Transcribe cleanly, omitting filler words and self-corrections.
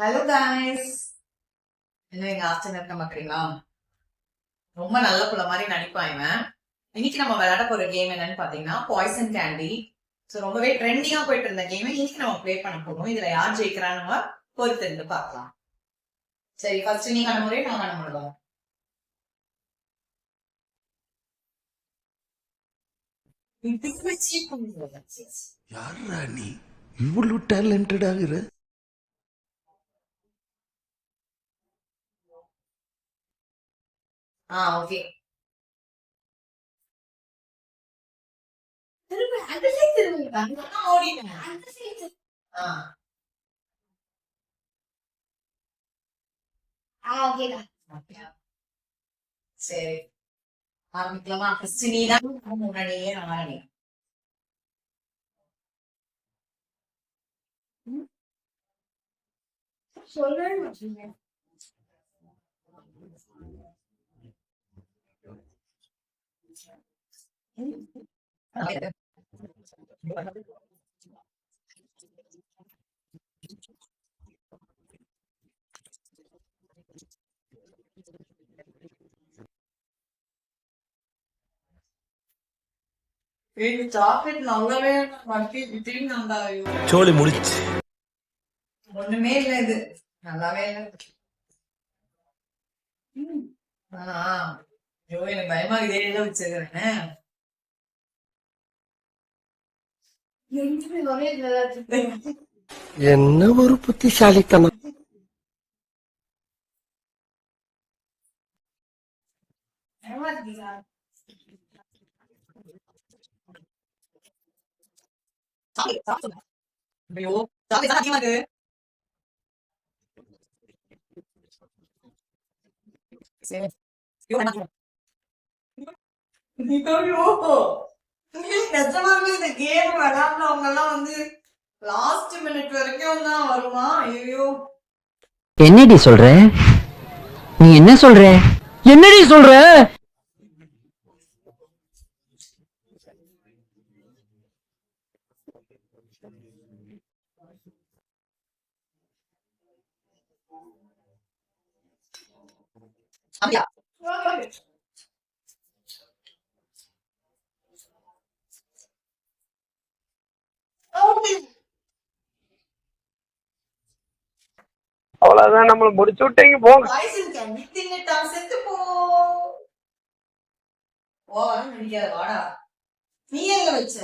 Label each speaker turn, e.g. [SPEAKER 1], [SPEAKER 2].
[SPEAKER 1] Hello guys, என்ன எங்க Aston இருக்க பாக்குறீங்களா? ரொம்ப நல்ல புள்ள மாதிரி நடிப்பான் இவன். இன்னைக்கு நம்ம விளையாட போற கேம் என்னன்னு பாத்தீங்கன்னா பாய்சன் கேண்டி. ஸோ ரொம்பவே ட்ரெண்டிங்கா போயிட்டு இருந்த கேம் இன்னைக்கு நம்ம ப்ளே பண்ண போறோம். இதுல யார் ஜெயிக்கிறான்னு பொறுத்து இருந்து பார்க்கலாம். சரி, ஃபர்ஸ்ட் நீ கண்ண முறை, நான் கண்ண முறைதான்.
[SPEAKER 2] யாரா நீ இவ்வளவு டேலண்டட் ஆகுற?
[SPEAKER 1] ஓகே. திரும்ப அந்த சைடு திரும்ப நான் ஓடிட்டேன். அந்த சைடு. ஓகேடா. சரி, ஆரம்பிக்கலாமா? ஃபர்ஸ்ட் நீ தான் முன்னாடியே ஆரம்பி. சொல்லவே மாட்டீங்க. சாக்லேட் நல்லாவே
[SPEAKER 2] சோலி முடிச்சு
[SPEAKER 1] ஒண்ணுமே இல்ல, இது நல்லாவே இல்ல. ஐயோ, எனக்கு பயமா இதே தான் வச்சிருக்கிறேன்.
[SPEAKER 2] என்ன ஒரு புத்திசாலித்தனம்.
[SPEAKER 1] ஐயோ, சாக்லேட் அதிகமா இருக்கு. சரி. ஐயோ, வேணாம். ஐயோ, நிஜமாவே இந்த கேம் விளையாடுறவங்க எல்லாம் லாஸ்ட் மினிட் வரைக்கும் தான் வருமா? ஐயோ,
[SPEAKER 3] என்னடி சொல்ற? நீ என்ன சொல்ற? என்னடி சொல்ற?
[SPEAKER 1] அப்படியா?
[SPEAKER 4] அவ்வளவுதான், நம்மள முடிச்சு விட்டீங்க போங்க.
[SPEAKER 1] செத்து போ. நடிக்காத, வாடா. நீ எங்க வச்ச?